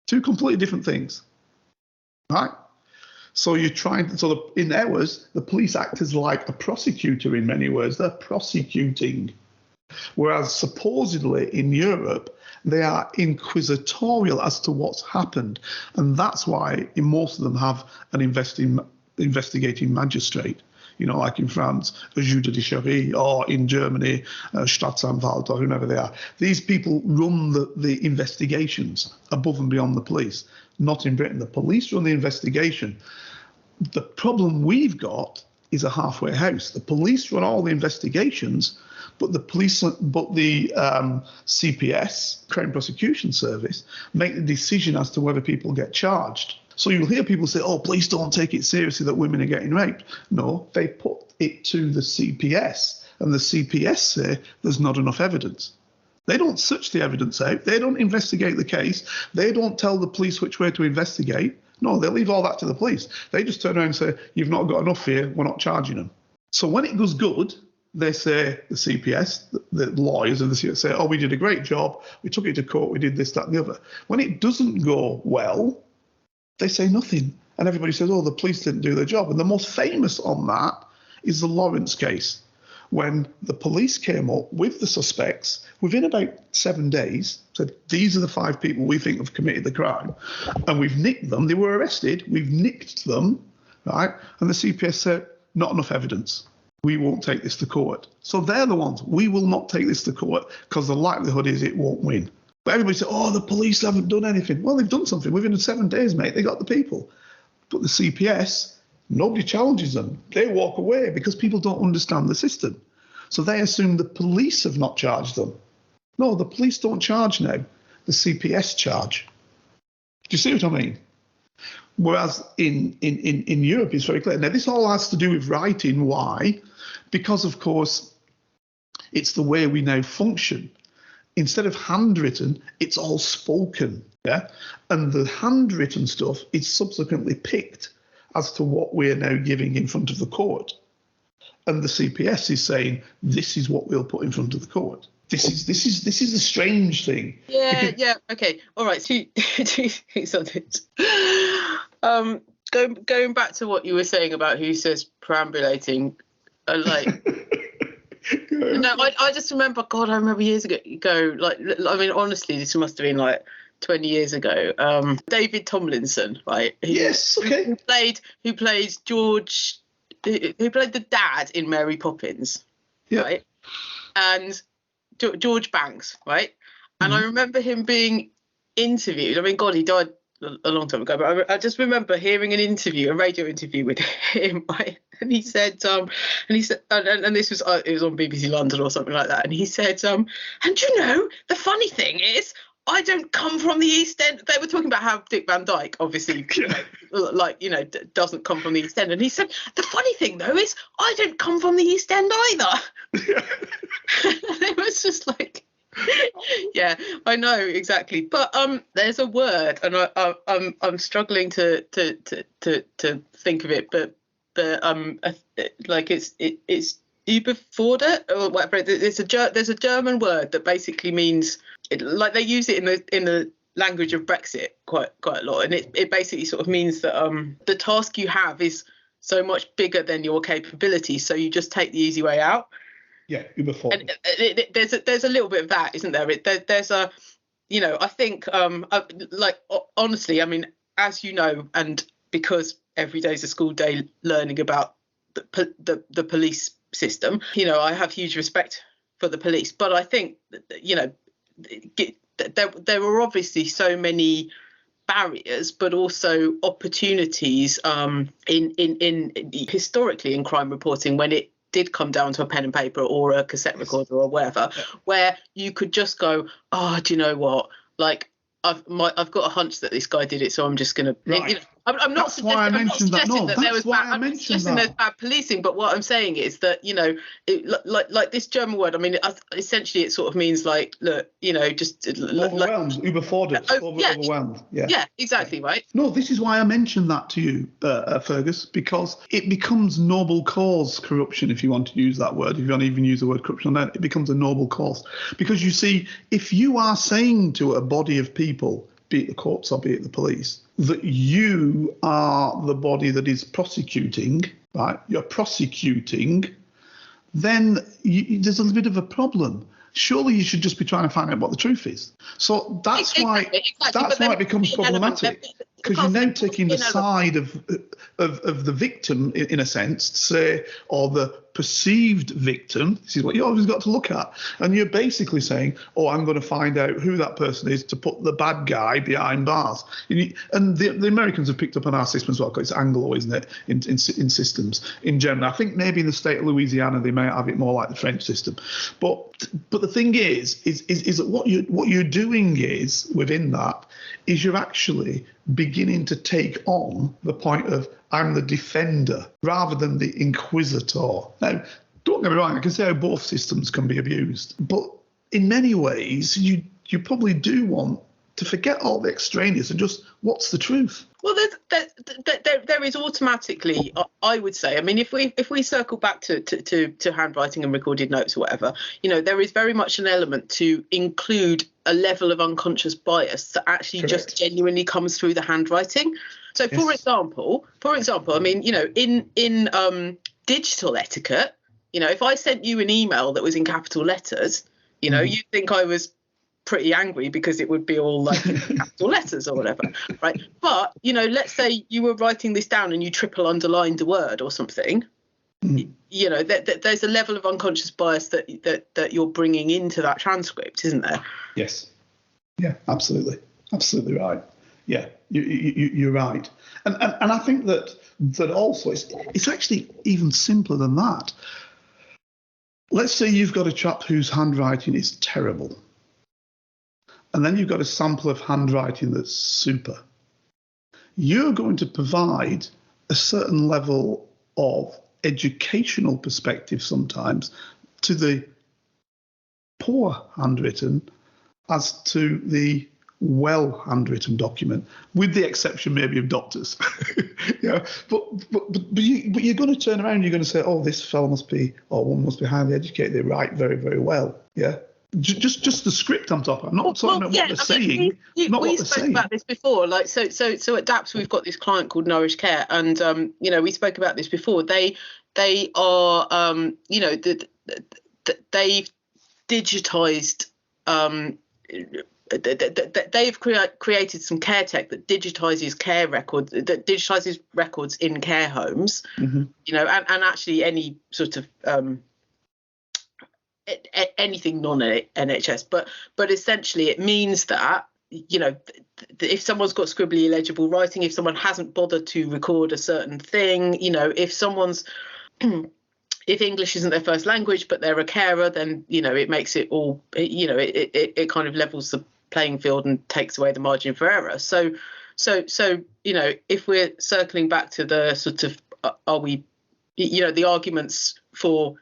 Two completely different things, right? So in ours, the police act as like a prosecutor in many ways. They're prosecuting. Whereas supposedly in Europe, they are inquisitorial as to what's happened. And that's why in most of them have an investigating magistrate. Like in France, a juge de chariot, or in Germany, Staatsanwalt, or whoever they are. These people run the investigations above and beyond the police. Not in Britain. The police run the investigation. The problem we've got is a halfway house. The police run all the investigations, but the CPS, Crime Prosecution Service, make the decision as to whether people get charged. So you'll hear people say, police don't take it seriously that women are getting raped. No, they put it to the CPS, and the CPS say there's not enough evidence. They don't search the evidence out. They don't investigate the case. They don't tell the police which way to investigate. No, they leave all that to the police. They just turn around and say, you've not got enough here, we're not charging them. So when it goes good, they say, the CPS, the lawyers of the CPS say, we did a great job, we took it to court, we did this, that and the other. When it doesn't go well, they say nothing. And everybody says, the police didn't do their job. And the most famous on that is the Lawrence case, when the police came up with the suspects within about 7 days, said, these are the 5 people we think have committed the crime, and we've nicked them. They were arrested. We've nicked them, right? And the CPS said, not enough evidence. We won't take this to court. So they're the ones. We will not take this to court because the likelihood is it won't win. But everybody said, the police haven't done anything. Well, they've done something. Within 7 days, mate, they got the people. But the CPS, nobody challenges them. They walk away because people don't understand the system. So they assume the police have not charged them. No, the police don't charge now. The CPS charge. Do you see what I mean? Whereas in Europe, it's very clear. Now, this all has to do with writing. Why? Because, of course, it's the way we now function. instead of handwritten, it's all spoken. Yeah. And the handwritten stuff is subsequently picked as to what we're now giving in front of the court. And the CPS is saying, this is what we'll put in front of the court. This is the strange thing. Yeah. Okay. All right. Two things on this. Going back to what you were saying about who says perambulating, like. No, I just remember. God, I remember years ago. Like, I mean, honestly, this must have been like 20 years ago. David Tomlinson, right? Yes. Okay. Who played George? Who played the dad in Mary Poppins? Yeah. Right. And George Banks, right? And I remember him being interviewed. I mean, God, he died a long time ago, but I just remember hearing a radio interview with him, right? And he said, and this was it was on BBC London or something like that. And he said, and you know, the funny thing is, I don't come from the East End. They were talking about how Dick Van Dyke, obviously, doesn't come from the East End. And he said, the funny thing, though, is I don't come from the East End either. It was just like, yeah, I know exactly. But there's a word, and I'm struggling to think of it, but like it's Überfordert or whatever. There's a German word that basically means, like they use it in the language of Brexit quite a lot, and it basically sort of means that the task you have is so much bigger than your capability, so you just take the easy way out. Yeah, Überfordert. And there's a little bit of that, isn't there? There's a, I think like honestly, I mean, as you know, and because every day's a school day learning about the police system, I have huge respect for the police, but I think there were obviously so many barriers, but also opportunities in historically in crime reporting when it did come down to a pen and paper or a cassette recorder or whatever, where you could just go, oh, do you know what? Like, I've got a hunch that this guy did it, so I'm just going to. Right. I'm not suggesting that there was bad. I'm suggesting there's bad policing, but what I'm saying is that like this German word. I mean, essentially, it sort of means like, look, just overwhelmed, Überfordert, overwhelmed. Yeah, exactly, right. No, this is why I mentioned that to you, Fergus, because it becomes noble cause corruption, if you want to use that word. If you don't even use the word corruption on that, it becomes a noble cause, because you see, if you are saying to a body of people, be it the courts or be it the police, that you are the body that is prosecuting, right? You're prosecuting, then there's a little bit of a problem. Surely you should just be trying to find out what the truth is. So that's why it becomes problematic, because you're now taking the side of the victim, in a sense, to say, or the perceived victim. This is what you always got to look at. And you're basically saying, oh, I'm going to find out who that person is to put the bad guy behind bars. And the Americans have picked up on our system as well, because it's Anglo, isn't it, in systems in general. I think maybe in the state of Louisiana they might have it more like the French system. But the thing is that what you're doing is, within that, is you're actually beginning to take on the point of, I'm the defender rather than the inquisitor. Now, don't get me wrong, I can see how both systems can be abused, but in many ways, you probably do want to forget all the extraneous and just, what's the truth? Well, there is automatically, I would say. I mean, if we circle back to handwriting and recorded notes or whatever, there is very much an element to include a level of unconscious bias that actually Correct. Just genuinely comes through the handwriting. So, yes. For example, I mean, in digital etiquette, if I sent you an email that was in capital letters, you'd think I was pretty angry because it would be all like in capital letters or whatever, right? But let's say you were writing this down and you triple underlined a word or something. There's a level of unconscious bias that you're bringing into that transcript, isn't there? Yes. Yeah, absolutely right. Yeah, you're right, and I think that also it's actually even simpler than that. Let's say you've got a chap whose handwriting is terrible. And then you've got a sample of handwriting that's super. You're going to provide a certain level of educational perspective sometimes to the poor handwritten as to the well handwritten document, with the exception maybe of doctors. Yeah, but you're going to turn around and you're going to say, oh, this fellow must be, or woman must be highly educated. They write very, very well. Yeah. Just the script I'm talking about. I'm not talking about what they're saying. We spoke about this before. Like so at DAPS we've got this client called Nourish Care, and we spoke about this before. They are they've digitized. They've created some care tech that digitizes care records, that digitizes records in care homes. Mm-hmm. And actually any sort of anything non-NHS, but essentially it means that if someone's got scribbly illegible writing, if someone hasn't bothered to record a certain thing, if someone's if English isn't their first language but they're a carer, then it makes it all it kind of levels the playing field and takes away the margin for error. So if we're circling back to the sort of are we the arguments for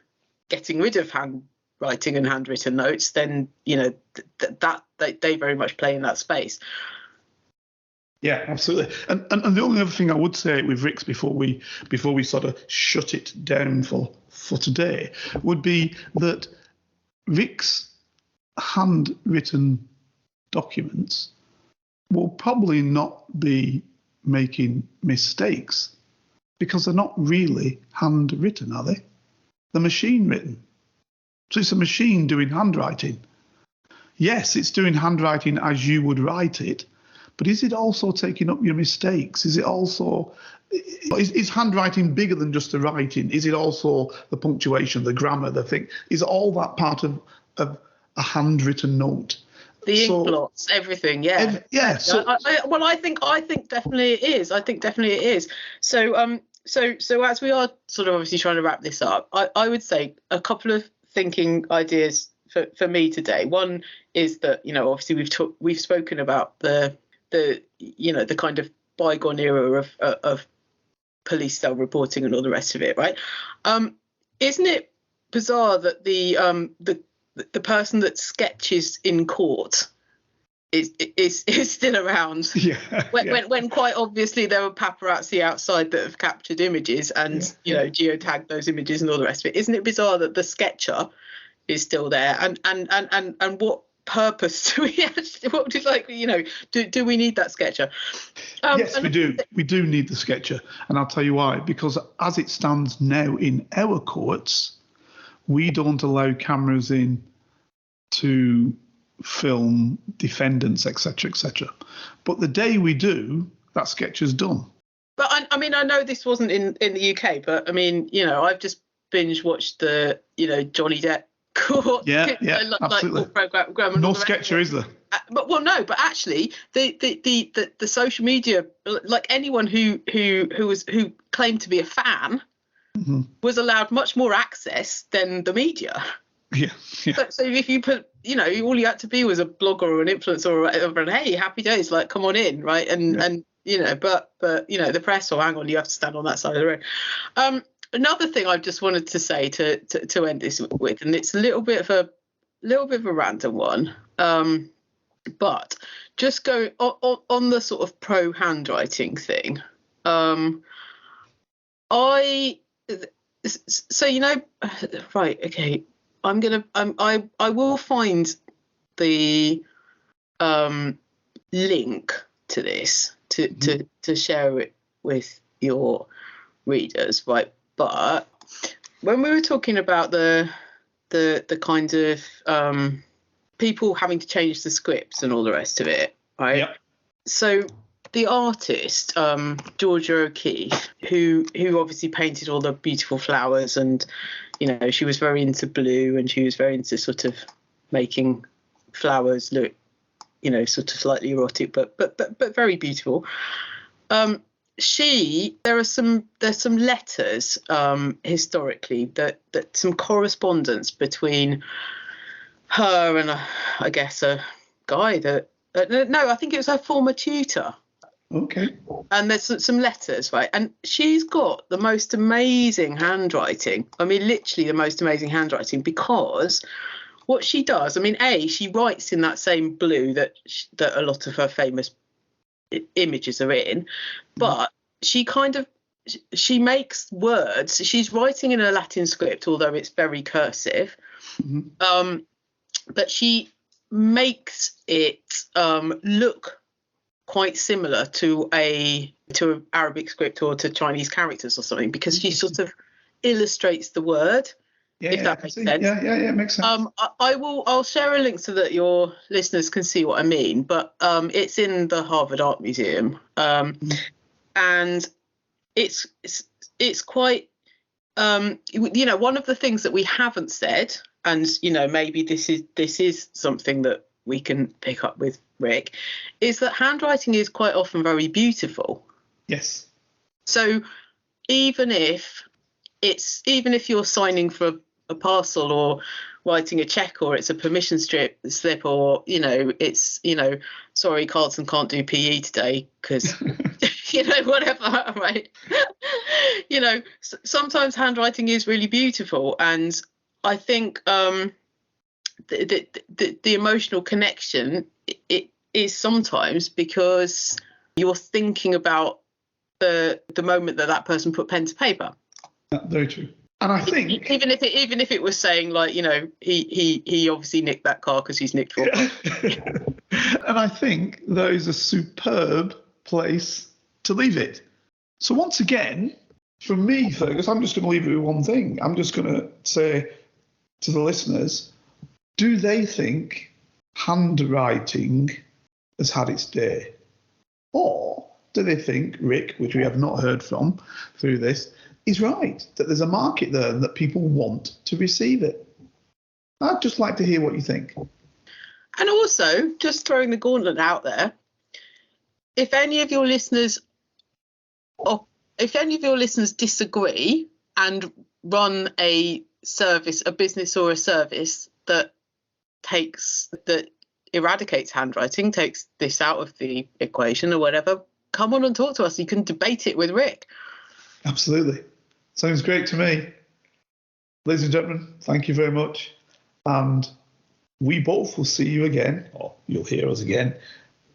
getting rid of handwriting and handwritten notes, then that they very much play in that space. Yeah, absolutely. And the only other thing I would say with Rick's before we sort of shut it down for today would be that Rick's handwritten documents will probably not be making mistakes because they're not really handwritten, are they? They're machine written. So it's a machine doing handwriting. Yes, it's doing handwriting as you would write it, but is it also taking up your mistakes? Is it also, is handwriting bigger than just the writing? Is it also the punctuation, the grammar, the thing? Is all that part of a handwritten note? The ink blots, everything, yeah. So, I think definitely it is. I think definitely it is. So as we are sort of obviously trying to wrap this up, I would say a couple of thinking ideas for me today. One is that obviously we've spoken about the kind of bygone era of police cell reporting and all the rest of it, right? Isn't it bizarre that the person that sketches in court is still around? Yeah. When quite obviously there were paparazzi outside that have captured images and geotagged those images and all the rest of it. Isn't it bizarre that the sketcher is still there? And what purpose do we actually, do we need that sketcher? Yes, we do. We do need the sketcher, and I'll tell you why. Because as it stands now in our courts, we don't allow cameras in to film defendants, etc., etc. But the day we do, that sketch is done. But I mean, I know this wasn't in the UK, but I mean, I've just binge watched the Johnny Depp court. Yeah, absolutely. Program no sketcher, is there? But actually, the social media, like anyone who claimed to be a fan, mm-hmm. was allowed much more access than the media. Yeah. So if you put, all you had to be was a blogger or an influencer or whatever, and hey, happy days, like come on in, right? And but the press, hang on, you have to stand on that side of the road. Another thing I just wanted to say to end this with, and it's a little bit of a random one, but just go on the sort of pro handwriting thing. Right, okay. I will find the link to this to share it with your readers, right? But when we were talking about the kind of people having to change the scripts and all the rest of it, right? Yep. So the artist, Georgia O'Keeffe, who obviously painted all the beautiful flowers, and she was very into blue, and she was very into sort of making flowers look, sort of slightly erotic, but very beautiful. There's some letters historically that some correspondence between her and I guess a guy that I think it was her former tutor. Okay. And there's some letters, right? And she's got the most amazing handwriting. I mean, literally the most amazing handwriting, because what she does, I mean, she writes in that same blue that a lot of her famous images are in, but she makes words. She's writing in a Latin script, although it's very cursive. But she makes it look quite similar to an Arabic script or to Chinese characters or something, because she sort of illustrates the word. If that makes sense. Yeah, it makes sense. I'll share a link so that your listeners can see what I mean. But it's in the Harvard Art Museum, and it's quite one of the things that we haven't said, and maybe this is something that we can pick up with Rick, is that handwriting is quite often very beautiful. Yes. So even if you're signing for a parcel or writing a check, or it's a permission slip, or it's sorry, Carlton can't do PE today because whatever, right? Sometimes handwriting is really beautiful, and I think the emotional connection it is sometimes because you're thinking about the moment that person put pen to paper. Very true. And I think even if it was saying, like, he obviously nicked that car because he's nicked 4 cars. And I think that is a superb place to leave it. So once again, from me, Fergus, I'm just going to leave it with one thing. I'm just going to say to the listeners, do they think handwriting has had its day? Or do they think Rick, which we have not heard from through this, is right, that there's a market there and that people want to receive it? I'd just like to hear what you think. And also, just throwing the gauntlet out there, if any of your listeners disagree and run a service, a business or a service that eradicates handwriting, takes this out of the equation or whatever, come on and talk to us. You can debate it with Rick. Absolutely. Sounds great to me. Ladies and gentlemen, thank you very much. And we both will see you again, or you'll hear us again,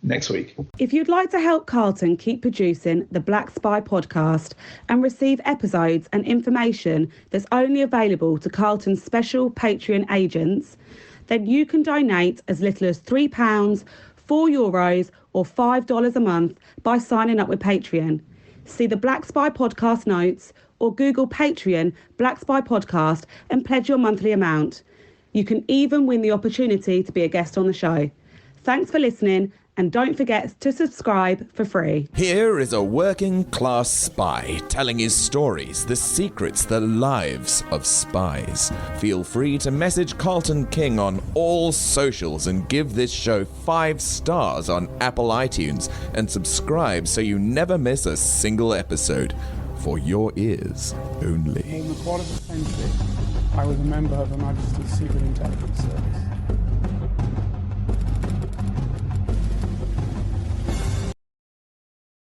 next week. If you'd like to help Carlton keep producing the Black Spy podcast and receive episodes and information that's only available to Carlton's special Patreon agents, then you can donate as little as £3, €4 or $5 a month by signing up with Patreon. See the Black Spy podcast notes or Google Patreon Black Spy podcast and pledge your monthly amount. You can even win the opportunity to be a guest on the show. Thanks for listening, and don't forget to subscribe for free. Here is a working class spy telling his stories, the secrets, the lives of spies. Feel free to message Carlton King on all socials and give this show 5 stars on Apple iTunes and subscribe so you never miss a single episode. For your ears only. In the quarter of a century, I was a member of Her Majesty's Secret Intelligence Service.